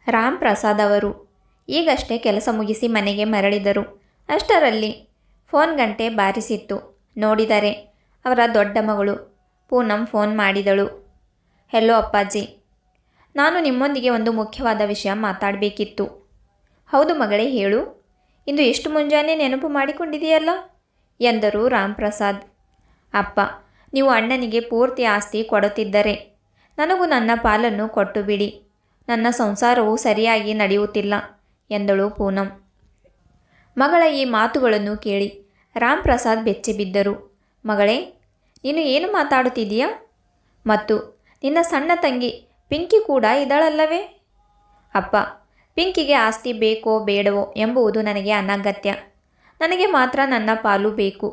ರಾಮ್ ಪ್ರಸಾದ್ ಅವರು ಈಗಷ್ಟೇ ಕೆಲಸ ಮುಗಿಸಿ ಮನೆಗೆ ಮರಳಿದರು. ಅಷ್ಟರಲ್ಲಿ ಫೋನ್ ಗಂಟೆ ಬಾರಿಸಿತ್ತು. ನೋಡಿದರೆ ಅವರ ದೊಡ್ಡ ಮಗಳು ಪೂನಂ ಫೋನ್ ಮಾಡಿದಳು. ಹೆಲೋ ಅಪ್ಪಾಜಿ, ನಾನು ನಿಮ್ಮೊಂದಿಗೆ ಒಂದು ಮುಖ್ಯವಾದ ವಿಷಯ ಮಾತಾಡಬೇಕಿತ್ತು. ಹೌದು ಮಗಳೇ, ಹೇಳು. ಇಂದು ಎಷ್ಟು ಮುಂಜಾನೆ ನೆನಪು ಮಾಡಿಕೊಂಡಿದೆಯಲ್ಲ ಎಂದರು ರಾಮ್ ಪ್ರಸಾದ್. ಅಪ್ಪ, ನೀವು ಅಣ್ಣನಿಗೆ ಪೂರ್ತಿ ಆಸ್ತಿ ಕೊಡುತ್ತಿದ್ದರೆ ನನಗೂ ನನ್ನ ಪಾಲನ್ನು ಕೊಟ್ಟು ಬಿಡಿ. ನನ್ನ ಸಂಸಾರವು ಸರಿಯಾಗಿ ನಡೆಯುತ್ತಿಲ್ಲ ಎಂದಳು ಪೂನಂ. ಮಗಳ ಈ ಮಾತುಗಳನ್ನು ಕೇಳಿ ರಾಮ್ ಪ್ರಸಾದ್ ಬೆಚ್ಚಿಬಿದ್ದರು. ಮಗಳೇ, ನೀನು ಏನು ಮಾತಾಡುತ್ತಿದ್ದೀಯಾ? ಮತ್ತು ನಿನ್ನ ಸಣ್ಣ ತಂಗಿ ಪಿಂಕಿ ಕೂಡ ಇದ್ದಾಳಲ್ಲವೇ? ಅಪ್ಪ, ಪಿಂಕಿಗೆ ಆಸ್ತಿ ಬೇಕೋ ಬೇಡವೋ ಎಂಬುದು ನನಗೆ ಅನಗತ್ಯ. ನನಗೆ ಮಾತ್ರ ನನ್ನ ಪಾಲು ಬೇಕು.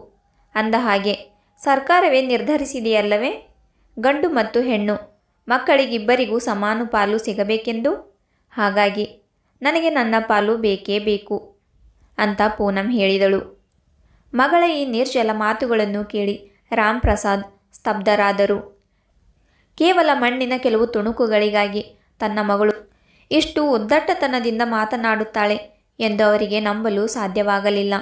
ಅಂದ ಹಾಗೆ ಸರ್ಕಾರವೇ ನಿರ್ಧರಿಸಿದೆಯಲ್ಲವೇ, ಗಂಡು ಮತ್ತು ಹೆಣ್ಣು ಮಕ್ಕಳಿಗಿಬ್ಬರಿಗೂ ಸಮಾನ ಪಾಲು ಸಿಗಬೇಕೆಂದು. ಹಾಗಾಗಿ ನನಗೆ ನನ್ನ ಪಾಲು ಬೇಕೇ ಬೇಕು ಅಂತ ಪೂನಂ ಹೇಳಿದಳು. ಮಗಳ ಈ ನಿರ್ಜಲ ಮಾತುಗಳನ್ನು ಕೇಳಿ ರಾಮ್ ಪ್ರಸಾದ್ ಸ್ತಬ್ಧರಾದರು. ಕೇವಲ ಮಣ್ಣಿನ ಕೆಲವು ತುಣುಕುಗಳಿಗಾಗಿ ತನ್ನ ಮಗಳು ಇಷ್ಟು ಉದ್ದಟ್ಟತನದಿಂದ ಮಾತನಾಡುತ್ತಾಳೆ ಎಂದು ಅವರಿಗೆ ನಂಬಲು ಸಾಧ್ಯವಾಗಲಿಲ್ಲ.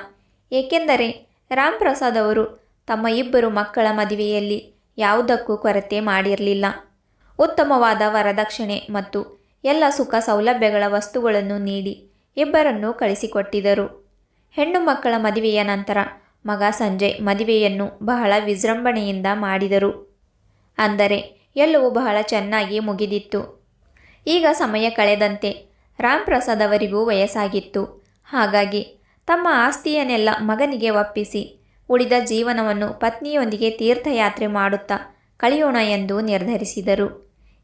ಏಕೆಂದರೆ ರಾಮ್ ಪ್ರಸಾದ್ ಅವರು ತಮ್ಮ ಇಬ್ಬರು ಮಕ್ಕಳ ಮದುವೆಯಲ್ಲಿ ಯಾವುದಕ್ಕೂ ಕೊರತೆ ಮಾಡಿರಲಿಲ್ಲ. ಉತ್ತಮವಾದ ವರದಕ್ಷಿಣೆ ಮತ್ತು ಎಲ್ಲ ಸುಖ ಸೌಲಭ್ಯಗಳ ವಸ್ತುಗಳನ್ನು ನೀಡಿ ಇಬ್ಬರನ್ನು ಕಳಿಸಿಕೊಟ್ಟಿದ್ದರು. ಹೆಣ್ಣು ಮಕ್ಕಳ ಮದುವೆಯ ನಂತರ ಮಗ ಸಂಜಯ್ ಮದುವೆಯನ್ನು ಬಹಳ ವಿಜೃಂಭಣೆಯಿಂದ ಮಾಡಿದರು. ಅಂದರೆ ಎಲ್ಲವೂ ಬಹಳ ಚೆನ್ನಾಗಿ ಮುಗಿದಿತ್ತು. ಈಗ ಸಮಯ ಕಳೆದಂತೆ ರಾಮ್ ಪ್ರಸಾದ್ ಅವರಿಗೂ ವಯಸ್ಸಾಗಿತ್ತು. ಹಾಗಾಗಿ ತಮ್ಮ ಆಸ್ತಿಯನ್ನೆಲ್ಲ ಮಗನಿಗೆ ಒಪ್ಪಿಸಿ ಉಳಿದ ಜೀವನವನ್ನು ಪತ್ನಿಯೊಂದಿಗೆ ತೀರ್ಥಯಾತ್ರೆ ಮಾಡುತ್ತಾ ಕಳೆಯೋಣ ಎಂದು ನಿರ್ಧರಿಸಿದರು.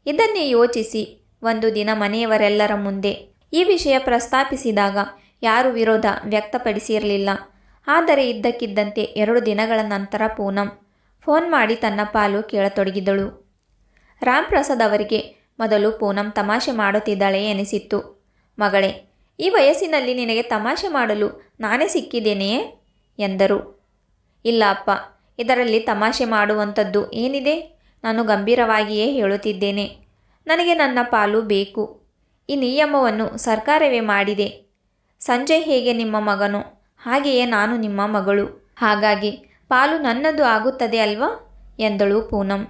ಇದನ್ನೇ ಯೋಚಿಸಿ ಒಂದು ದಿನ ಮನೆಯವರೆಲ್ಲರ ಮುಂದೆ ಈ ವಿಷಯ ಪ್ರಸ್ತಾಪಿಸಿದಾಗ ಯಾರೂ ವಿರೋಧ ವ್ಯಕ್ತಪಡಿಸಿರಲಿಲ್ಲ. ಆದರೆ ಇದ್ದಕ್ಕಿದ್ದಂತೆ 2 ದಿನಗಳ ನಂತರ ಪೂನಂ ಫೋನ್ ಮಾಡಿ ತನ್ನ ಪಾಲು ಕೇಳತೊಡಗಿದಳು. ರಾಮ್ ಪ್ರಸಾದ್ ಅವರಿಗೆ ಮೊದಲು ಪೂನಂ ತಮಾಷೆ ಮಾಡುತ್ತಿದ್ದಾಳೆ ಎನಿಸಿತ್ತು. ಮಗಳೇ, ಈ ವಯಸ್ಸಿನಲ್ಲಿ ನಿನಗೆ ತಮಾಷೆ ಮಾಡಲು ನಾನೇ ಸಿಕ್ಕಿದ್ದೇನೆಯೇ ಎಂದರು. ಇಲ್ಲ ಅಪ್ಪ, ಇದರಲ್ಲಿ ತಮಾಷೆ ಮಾಡುವಂಥದ್ದು ಏನಿದೆ? ನಾನು ಗಂಭೀರವಾಗಿಯೇ ಹೇಳುತ್ತಿದ್ದೇನೆ. ನನಗೆ ನನ್ನ ಪಾಲು ಬೇಕು. ಈ ನಿಯಮವನ್ನು ಸರ್ಕಾರವೇ ಮಾಡಿದೆ. ಸಂಜಯ್ ಹೇಗೆ ನಿಮ್ಮ ಮಗನೋ ಹಾಗೆಯೇ ನಾನು ನಿಮ್ಮ ಮಗಳು. ಹಾಗಾಗಿ ಪಾಲು ನನ್ನದು ಆಗುತ್ತದೆ ಅಲ್ವಾ ಎಂದಳು ಪೂನಂ.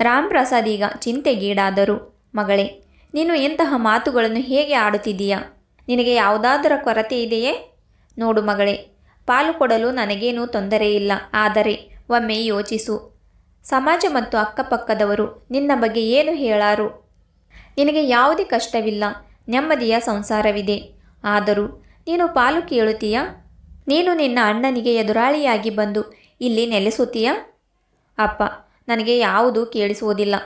ರಾಮ್ ಪ್ರಸಾದ್ ಈಗ ಚಿಂತೆಗೀಡಾದರು. ಮಗಳೇ, ನೀನು ಇಂತಹ ಮಾತುಗಳನ್ನು ಹೇಗೆ ಆಡುತ್ತಿದ್ದೀಯಾ? ನಿನಗೆ ಯಾವುದಾದರ ಕೊರತೆ ಇದೆಯೇ? ನೋಡು ಮಗಳೇ, ಪಾಲು ಕೊಡಲು ನನಗೇನೂ ತೊಂದರೆಯಿಲ್ಲ. ಆದರೆ ಒಮ್ಮೆ ಯೋಚಿಸು, ಸಮಾಜ ಮತ್ತು ಅಕ್ಕಪಕ್ಕದವರು ನಿನ್ನ ಬಗ್ಗೆ ಏನು ಹೇಳಾರು? ನಿನಗೆ ಯಾವುದೇ ಕಷ್ಟವಿಲ್ಲ, ನೆಮ್ಮದಿಯ ಸಂಸಾರವಿದೆ. ಆದರೂ ನೀನು ಪಾಲು ಕೇಳುತ್ತೀಯಾ? ನೀನು ನಿನ್ನ ಅಣ್ಣನಿಗೆ ಎದುರಾಳಿಯಾಗಿ ಬಂದು ಇಲ್ಲಿ ನೆಲೆಸುತ್ತೀಯಾ? ಅಪ್ಪ, ನನಗೆ ಯಾವುದೂ ಕೇಳಿಸುವುದಿಲ್ಲ.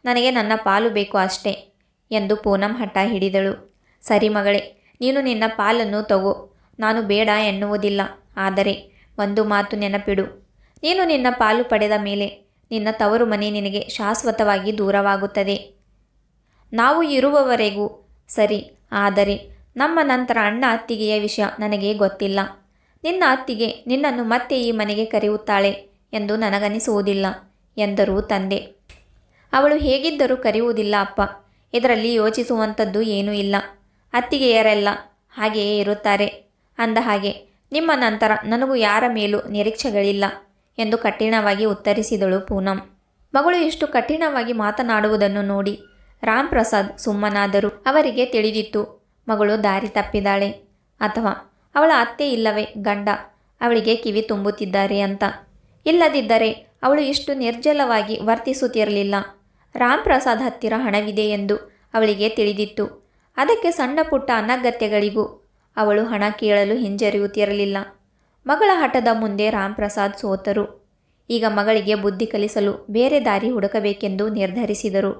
ನನಗೆ ನನ್ನ ಪಾಲು ಬೇಕು ಅಷ್ಟೇ ಎಂದು ಪೂನಂ ಹಠ ಹಿಡಿದಳು. ಸರಿ ಮಗಳೇ, ನೀನು ನಿನ್ನ ಪಾಲನ್ನು ತಗೋ. ನಾನು ಬೇಡ ಎನ್ನುವುದಿಲ್ಲ. ಆದರೆ ಒಂದು ಮಾತು ನೆನಪಿಡು. ನೀನು ನಿನ್ನ ಪಾಲು ಪಡೆದ ಮೇಲೆ ನಿನ್ನ ತವರು ಮನೆ ನಿನಗೆ ಶಾಶ್ವತವಾಗಿ ದೂರವಾಗುತ್ತದೆ. ನಾವು ಇರುವವರೆಗೂ ಸರಿ. ಆದರೆ ನಮ್ಮ ನಂತರ ಅಣ್ಣ ಅತ್ತಿಗೆಯ ವಿಷಯ ನನಗೆ ಗೊತ್ತಿಲ್ಲ. ನಿನ್ನ ಅತ್ತಿಗೆ ನಿನ್ನನ್ನು ಮತ್ತೆ ಈ ಮನೆಗೆ ಕರೆಯುತ್ತಾಳೆ ಎಂದು ನನಗನಿಸುವುದಿಲ್ಲ ಎಂದರು ತಂದೆ. ಅವಳು ಹೇಗಿದ್ದರೂ ಕರೆಯುವುದಿಲ್ಲ ಅಪ್ಪ. ಇದರಲ್ಲಿ ಯೋಚಿಸುವಂಥದ್ದು ಏನೂ ಇಲ್ಲ. ಅತ್ತಿಗೆಯರೆಲ್ಲ ಹಾಗೆಯೇ ಇರುತ್ತಾರೆ. ಅಂದ ಹಾಗೆ ನಿಮ್ಮ ನಂತರ ನನಗೂ ಯಾರ ಮೇಲೂ ನಿರೀಕ್ಷೆಗಳಿಲ್ಲ ಎಂದು ಕಠಿಣವಾಗಿ ಉತ್ತರಿಸಿದಳು ಪೂನಂ. ಮಗಳು ಇಷ್ಟು ಕಠಿಣವಾಗಿ ಮಾತನಾಡುವುದನ್ನು ನೋಡಿ ರಾಮ್ ಪ್ರಸಾದ್ ಸುಮ್ಮನಾದರು. ಅವರಿಗೆ ತಿಳಿದಿತ್ತು, ಮಗಳು ದಾರಿ ತಪ್ಪಿದಾಳೆ ಅಥವಾ ಅವಳ ಅತ್ತೆ ಇಲ್ಲವೇ ಗಂಡ ಅವಳಿಗೆ ಕಿವಿ ತುಂಬುತ್ತಿದ್ದಾರೆ ಅಂತ. ಇಲ್ಲದಿದ್ದರೆ ಅವಳು ಇಷ್ಟು ನಿರ್ಜಲವಾಗಿ ವರ್ತಿಸುತ್ತಿರಲಿಲ್ಲ. ರಾಮ್ ಪ್ರಸಾದ್ ಹತ್ತಿರ ಹಣವಿದೆ ಎಂದು ಅವಳಿಗೆ ತಿಳಿದಿತ್ತು. ಅದಕ್ಕೆ ಸಣ್ಣ ಪುಟ್ಟ ಅನಗತ್ಯಗಳಿಗೂ ಅವಳು ಹಣ ಕೇಳಲು ಹಿಂಜರಿಯುತ್ತಿರಲಿಲ್ಲ. ಮಗಳ ಹಠದ ಮುಂದೆ ರಾಮ್ ಪ್ರಸಾದ್ ಸೋತರು. ಈಗ ಮಗಳಿಗೆ ಬುದ್ಧಿ ಕಲಿಸಲು ಬೇರೆ ದಾರಿ ಹುಡುಕಬೇಕೆಂದು ನಿರ್ಧರಿಸಿದರು.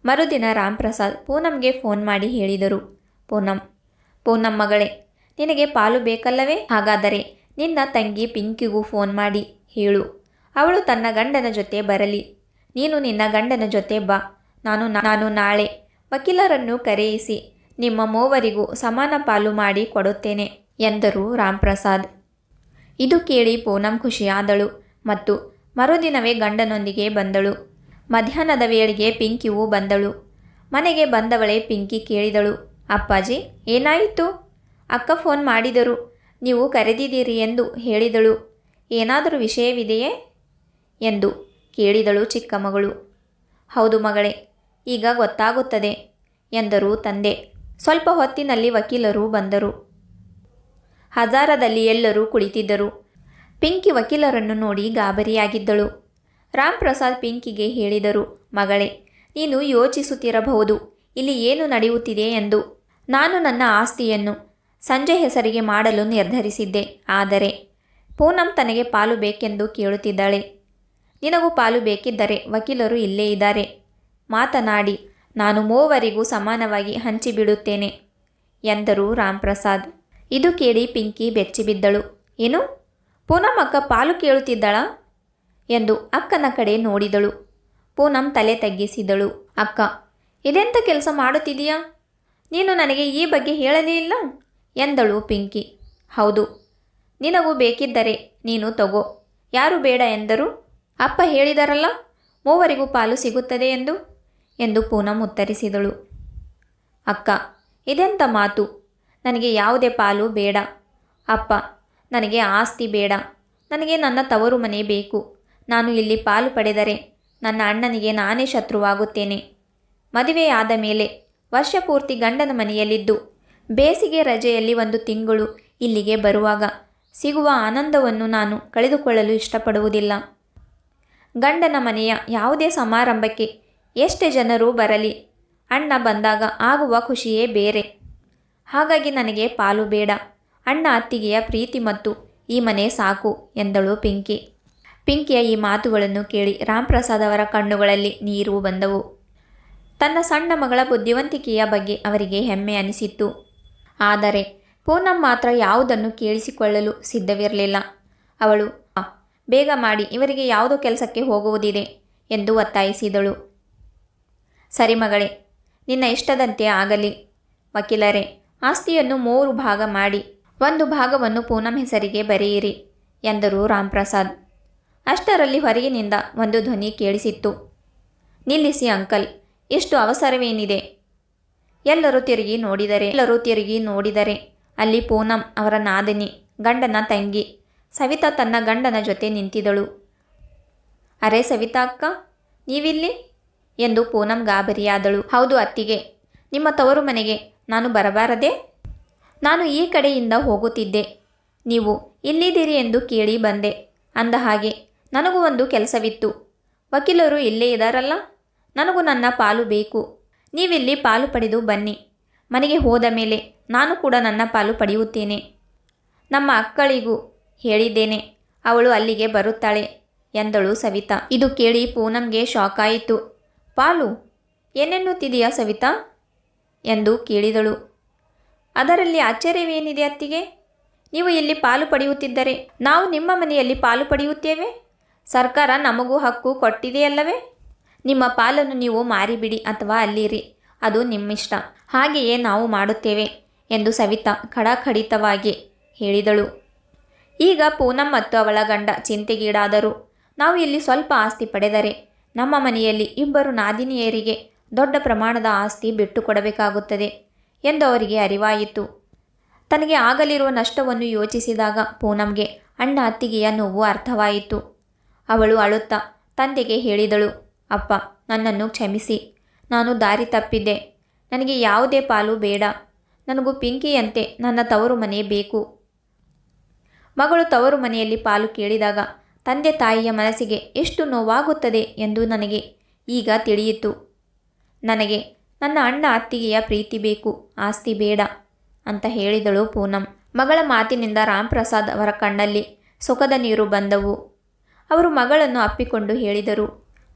ಮರುದಿನ ರಾಮ್ ಪ್ರಸಾದ್ ಪೂನಂಗೆ ಫೋನ್ ಮಾಡಿ ಹೇಳಿದರು. ಪೂನಂ ಮಗಳೇ, ನಿನಗೆ ಪಾಲು ಬೇಕಲ್ಲವೇ? ಹಾಗಾದರೆ ನಿನ್ನ ತಂಗಿ ಪಿಂಕಿಗೂ ಫೋನ್ ಮಾಡಿ ಹೇಳು. ಅವಳು ತನ್ನ ಗಂಡನ ಜೊತೆ ಬರಲಿ. ನೀನು ನಿನ್ನ ಗಂಡನ ಜೊತೆ ಬಾ. ನಾನು ನಾಳೆ ವಕೀಲರನ್ನು ಕರೆಯಿಸಿ ನಿಮ್ಮ ಮೂವರಿಗೂ ಸಮಾನ ಪಾಲು ಮಾಡಿ ಕೊಡುತ್ತೇನೆ ಎಂದರು ರಾಮ್ ಪ್ರಸಾದ್. ಇದು ಕೇಳಿ ಪೂನಂ ಖುಷಿಯಾದಳು ಮತ್ತು ಮರುದಿನವೇ ಗಂಡನೊಂದಿಗೆ ಬಂದಳು. ಮಧ್ಯಾಹ್ನದ ವೇಳೆಗೆ ಪಿಂಕಿಯೂ ಬಂದಳು. ಮನೆಗೆ ಬಂದವಳೇ ಪಿಂಕಿ ಕೇಳಿದಳು, ಅಪ್ಪಾಜಿ ಏನಾಯಿತು? ಅಕ್ಕ ಫೋನ್ ಮಾಡಿದರು, ನೀವು ಕರೆದಿದ್ದೀರಿ ಎಂದು ಹೇಳಿದಳು. ಏನಾದರೂ ವಿಷಯವಿದೆಯೇ ಎಂದು ಕೇಳಿದಳು ಚಿಕ್ಕ ಮಗಳು. ಹೌದು ಮಗಳೇ, ಈಗ ಗೊತ್ತಾಗುತ್ತದೆ ಎಂದರು ತಂದೆ. ಸ್ವಲ್ಪ ಹೊತ್ತಿನಲ್ಲಿ ವಕೀಲರು ಬಂದರು. ಹಜಾರದಲ್ಲಿ ಎಲ್ಲರೂ ಕುಳಿತಿದ್ದರು. ಪಿಂಕಿ ವಕೀಲರನ್ನು ನೋಡಿ ಗಾಬರಿಯಾಗಿದ್ದಳು. ರಾಮ್ ಪ್ರಸಾದ್ ಪಿಂಕಿಗೆ ಹೇಳಿದರು, ಮಗಳೇ, ನೀನು ಯೋಚಿಸುತ್ತಿರಬಹುದು ಇಲ್ಲಿ ಏನು ನಡೆಯುತ್ತಿದೆ ಎಂದು. ನಾನು ನನ್ನ ಆಸ್ತಿಯನ್ನು ಸಂಜೆ ಹೆಸರಿಗೆ ಮಾಡಲು ನಿರ್ಧರಿಸಿದ್ದೆ. ಆದರೆ ಪೂನಂ ತನಗೆ ಪಾಲು ಬೇಕೆಂದು ಕೇಳುತ್ತಿದ್ದಾಳೆ. ನಿನಗೂ ಪಾಲು ಬೇಕಿದ್ದರೆ ವಕೀಲರು ಇಲ್ಲೇ ಇದ್ದಾರೆ. ಮಾತನಾಡಿ ನಾನು ಮೂವರಿಗೂ ಸಮಾನವಾಗಿ ಹಂಚಿಬಿಡುತ್ತೇನೆ ಎಂದರು ರಾಮ್ ಪ್ರಸಾದ್. ಇದು ಕೇಳಿ ಪಿಂಕಿ ಬೆಚ್ಚಿಬಿದ್ದಳು. ಏನು, ಪೂನಂ ಅಕ್ಕ ಪಾಲು ಕೇಳುತ್ತಿದ್ದಳಾ ಎಂದು ಅಕ್ಕನ ಕಡೆ ನೋಡಿದಳು. ಪೂನಂ ತಲೆ ತಗ್ಗಿಸಿದಳು. ಅಕ್ಕ, ಇದೆಂಥ ಕೆಲಸ ಮಾಡುತ್ತಿದೀಯಾ? ನೀನು ನನಗೆ ಈ ಬಗ್ಗೆ ಹೇಳಲೇ ಇಲ್ಲ ಎಂದಳು ಪಿಂಕಿ. ಹೌದು, ನಿನಗೂ ಬೇಕಿದ್ದರೆ ನೀನು ತಗೋ, ಯಾರು ಬೇಡ ಎಂದರು? ಅಪ್ಪ ಹೇಳಿದರಲ್ಲ, ಮೂವರಿಗೂ ಪಾಲು ಸಿಗುತ್ತದೆ ಎಂದು ಪೂನಂ ಉತ್ತರಿಸಿದಳು. ಅಕ್ಕ, ಇದೆಂಥ ಮಾತು? ನನಗೆ ಯಾವುದೇ ಪಾಲು ಬೇಡ. ಅಪ್ಪ, ನನಗೆ ಆಸ್ತಿ ಬೇಡ. ನನಗೆ ನನ್ನ ತವರು ಮನೆ ಬೇಕು. ನಾನು ಇಲ್ಲಿ ಪಾಲು ಪಡೆದರೆ ನನ್ನ ಅಣ್ಣನಿಗೆ ನಾನೇ ಶತ್ರುವಾಗುತ್ತೇನೆ. ಮದುವೆಯಾದ ಮೇಲೆ ವರ್ಷ ಪೂರ್ತಿ ಗಂಡನ ಮನೆಯಲ್ಲಿದ್ದು ಬೇಸಿಗೆ ರಜೆಯಲ್ಲಿ 1 ತಿಂಗಳು ಇಲ್ಲಿಗೆ ಬರುವಾಗ ಸಿಗುವ ಆನಂದವನ್ನು ನಾನು ಕಳೆದುಕೊಳ್ಳಲು ಇಷ್ಟಪಡುವುದಿಲ್ಲ. ಗಂಡನ ಮನೆಯ ಯಾವುದೇ ಸಮಾರಂಭಕ್ಕೆ ಎಷ್ಟೇ ಜನರು ಬರಲಿ, ಅಣ್ಣ ಬಂದಾಗ ಆಗುವ ಖುಷಿಯೇ ಬೇರೆ. ಹಾಗಾಗಿ ನನಗೆ ಪಾಲು ಬೇಡ. ಅಣ್ಣ ಅತ್ತಿಗೆಯ ಪ್ರೀತಿ ಮತ್ತು ಈ ಮನೆ ಸಾಕು ಎಂದಳು ಪಿಂಕಿ. ಪಿಂಕಿಯ ಈ ಮಾತುಗಳನ್ನು ಕೇಳಿ ರಾಮ್ ಪ್ರಸಾದ್ ಅವರ ಕಣ್ಣುಗಳಲ್ಲಿ ನೀರು ಬಂದವು. ತನ್ನ ಸಣ್ಣ ಮಗಳ ಬುದ್ಧಿವಂತಿಕೆಯ ಬಗ್ಗೆ ಅವರಿಗೆ ಹೆಮ್ಮೆ ಅನಿಸಿತ್ತು. ಆದರೆ ಪೂನಂ ಮಾತ್ರ ಯಾವುದನ್ನು ಕೇಳಿಸಿಕೊಳ್ಳಲು ಸಿದ್ಧವಿರಲಿಲ್ಲ. ಅವಳು ಬೇಗ ಮಾಡಿ, ಇವರಿಗೆ ಯಾವುದೋ ಕೆಲಸಕ್ಕೆ ಹೋಗುವುದಿದೆ ಎಂದು ಒತ್ತಾಯಿಸಿದಳು. ಸರಿ ಮಗಳೇ, ನಿನ್ನ ಇಷ್ಟದಂತೆ ಆಗಲಿ. ವಕೀಲರೇ, ಆಸ್ತಿಯನ್ನು 3 ಭಾಗ ಮಾಡಿ 1 ಭಾಗವನ್ನು ಪೂನಂ ಹೆಸರಿಗೆ ಬರೆಯಿರಿ ಎಂದರು ರಾಮ್ ಪ್ರಸಾದ್. ಅಷ್ಟರಲ್ಲಿ ಹೊರಗಿನಿಂದ ಒಂದು ಧ್ವನಿ ಕೇಳಿಸಿತ್ತು. ನಿಲ್ಲಿಸಿ ಅಂಕಲ್, ಇಷ್ಟು ಅವಸರವೇನಿದೆ? ಎಲ್ಲರೂ ತಿರುಗಿ ನೋಡಿದರೆ ಅಲ್ಲಿ ಪೂನಂ ಅವರ ನಾದಿನಿ, ಗಂಡನ ತಂಗಿ ಸವಿತಾ ತನ್ನ ಗಂಡನ ಜೊತೆ ನಿಂತಿದ್ದಳು. ಅರೆ ಸವಿತಾ ಅಕ್ಕ, ನೀವಿಲ್ಲಿ ಎಂದು ಪೂನಂ ಗಾಬರಿಯಾದಳು. ಹೌದು ಅತ್ತಿಗೆ, ನಿಮ್ಮ ತವರು ಮನೆಗೆ ನಾನು ಬರಬಾರದೆ? ನಾನು ಈ ಕಡೆಯಿಂದ ಹೋಗುತ್ತಿದ್ದೆ, ನೀವು ಇಲ್ಲಿದ್ದೀರಿ ಎಂದು ಕೇಳಿ ಬಂದೆ. ಅಂದ ಹಾಗೆ ನನಗೂ ಒಂದು ಕೆಲಸವಿತ್ತು. ವಕೀಲರು ಇಲ್ಲೇ ಇದ್ದಾರಲ್ಲ, ನನಗೂ ನನ್ನ ಪಾಲು ಬೇಕು. ನೀವಿಲ್ಲಿ ಪಾಲು ಪಡೆದು ಬನ್ನಿ. ಮನೆಗೆ ಹೋದ ಮೇಲೆ ನಾನು ಕೂಡ ನನ್ನ ಪಾಲು ಪಡೆಯುತ್ತೇನೆ. ನಮ್ಮ ಅಕ್ಕಳಿಗೂ ಹೇಳಿದ್ದೇನೆ, ಅವಳು ಅಲ್ಲಿಗೆ ಬರುತ್ತಾಳೆ ಎಂದಳು ಸವಿತಾ. ಇದು ಕೇಳಿ ಪೂನಂಗೆ ಶಾಕ್ ಆಯಿತು. ಪಾಲು ಏನೆನ್ನುತ್ತಿದೆಯಾ ಸವಿತಾ ಎಂದು ಕೇಳಿದಳು. ಅದರಲ್ಲಿ ಆಶ್ಚರ್ಯವೇನಿದೆ ಅತ್ತಿಗೆ? ನೀವು ಇಲ್ಲಿ ಪಾಲು ಪಡೆಯುತ್ತಿದ್ದರೆ ನಾವು ನಿಮ್ಮ ಮನೆಯಲ್ಲಿ ಪಾಲು ಪಡೆಯುತ್ತೇವೆ. ಸರ್ಕಾರ ನಮಗೂ ಹಕ್ಕು ಕೊಟ್ಟಿದೆಯಲ್ಲವೇ? ನಿಮ್ಮ ಪಾಲನ್ನು ನೀವು ಮಾರಿಬಿಡಿ ಅಥವಾ ಅಲ್ಲಿರಿ, ಅದು ನಿಮ್ಮಿಷ್ಟ. ಹಾಗೆಯೇ ನಾವು ಮಾಡುತ್ತೇವೆ ಎಂದು ಸವಿತಾ ಖಡಾಖಂಡಿತವಾಗಿ ಹೇಳಿದಳು. ಈಗ ಪೂನಂ ಮತ್ತು ಅವಳ ಗಂಡ ಚಿಂತೆಗೀಡಾದರು. ನಾವು ಇಲ್ಲಿ ಸ್ವಲ್ಪ ಆಸ್ತಿ ಪಡೆದರೆ ನಮ್ಮ ಮನೆಯಲ್ಲಿ 2 ನಾದಿನಿಯರಿಗೆ ದೊಡ್ಡ ಪ್ರಮಾಣದ ಆಸ್ತಿ ಬಿಟ್ಟು ಕೊಡಬೇಕಾಗುತ್ತದೆ ಎಂದು ಅವರಿಗೆ ಅರಿವಾಯಿತು. ತನಗೆ ಆಗಲಿರುವ ನಷ್ಟವನ್ನು ಯೋಚಿಸಿದಾಗ ಪೂನಂಗೆ ಅಣ್ಣ ಅತ್ತಿಗೆಯ ನೋವು ಅರ್ಥವಾಯಿತು. ಅವಳು ಅಳುತ್ತಾ ತಂದೆಗೆ ಹೇಳಿದಳು, ಅಪ್ಪ, ನನ್ನನ್ನು ಕ್ಷಮಿಸಿ. ನಾನು ದಾರಿ ತಪ್ಪಿದ್ದೆ. ನನಗೆ ಯಾವುದೇ ಪಾಲು ಬೇಡ. ನನಗೂ ಪಿಂಕಿಯಂತೆ ನನ್ನ ತವರು ಮನೆ ಬೇಕು. ಮಗಳು ತವರು ಮನೆಯಲ್ಲಿ ಪಾಲು ಕೇಳಿದಾಗ ತಂದೆ ತಾಯಿಯ ಮನಸ್ಸಿಗೆ ಎಷ್ಟು ನೋವಾಗುತ್ತದೆ ಎಂದು ನನಗೆ ಈಗ ತಿಳಿಯಿತು. ನನಗೆ ನನ್ನ ಅಣ್ಣ ಅತ್ತಿಗೆಯ ಪ್ರೀತಿ ಬೇಕು, ಆಸ್ತಿ ಬೇಡ ಅಂತ ಹೇಳಿದಳು ಪೂನಂ. ಮಗಳ ಮಾತಿನಿಂದ ರಾಮ್ ಪ್ರಸಾದ್ ಅವರ ಕಣ್ಣಲ್ಲಿ ಸುಖದ ನೀರು ಬಂದವು. ಅವರು ಮಗಳನ್ನು ಅಪ್ಪಿಕೊಂಡು ಹೇಳಿದರು,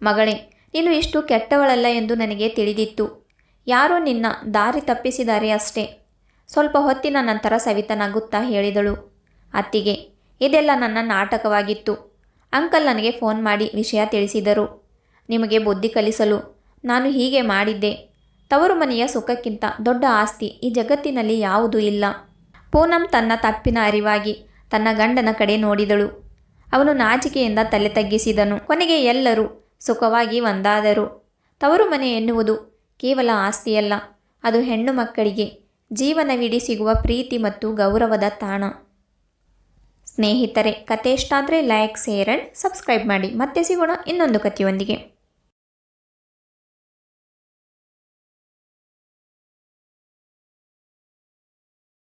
ಮಗಳೇ, ನೀನು ಇಷ್ಟು ಕೆಟ್ಟವಳಲ್ಲ ಎಂದು ನನಗೆ ತಿಳಿದಿತ್ತು. ಯಾರೋ ನಿನ್ನ ದಾರಿ ತಪ್ಪಿಸಿದ್ದಾರೆ ಅಷ್ಟೇ. ಸ್ವಲ್ಪ ಹೊತ್ತಿನ ನಂತರ ಸವಿತಾ ನಗುತ್ತಾ ಹೇಳಿದಳು, ಅತ್ತಿಗೆ, ಇದೆಲ್ಲ ನನ್ನ ನಾಟಕವಾಗಿತ್ತು. ಅಂಕಲ್ ನನಗೆ ಫೋನ್ ಮಾಡಿ ವಿಷಯ ತಿಳಿಸಿದರು. ನಿಮಗೆ ಬುದ್ಧಿ ಕಲಿಸಲು ನಾನು ಹೀಗೆ ಮಾಡಿದ್ದೆ. ತವರು ಮನೆಯ ಸುಖಕ್ಕಿಂತ ದೊಡ್ಡ ಆಸ್ತಿ ಈ ಜಗತ್ತಿನಲ್ಲಿ ಯಾವುದೂ ಇಲ್ಲ. ಪೂನಂ ತನ್ನ ತಪ್ಪಿನ ಅರಿವಾಗಿ ತನ್ನ ಗಂಡನ ಕಡೆ ನೋಡಿದಳು. ಅವನು ನಾಚಿಕೆಯಿಂದ ತಲೆ ತಗ್ಗಿಸಿದನು. ಕೊನೆಗೆ ಎಲ್ಲರೂ ಸುಖವಾಗಿ ಒಂದಾದರು. ತವರು ಮನೆ ಎನ್ನುವುದು ಕೇವಲ ಆಸ್ತಿಯಲ್ಲ, ಅದು ಹೆಣ್ಣು ಮಕ್ಕಳಿಗೆ ಜೀವನವಿಡೀ ಸಿಗುವ ಪ್ರೀತಿ ಮತ್ತು ಗೌರವದ ತಾಣ. ಸ್ನೇಹಿತರೆ, ಕತೆ ಇಷ್ಟ ಆದರೆ ಲೈಕ್, ಶೇರ್ ಆ್ಯಂಡ್ ಸಬ್ಸ್ಕ್ರೈಬ್ ಮಾಡಿ. ಮತ್ತೆ ಸಿಗೋಣ ಇನ್ನೊಂದು ಕಥೆಯೊಂದಿಗೆ.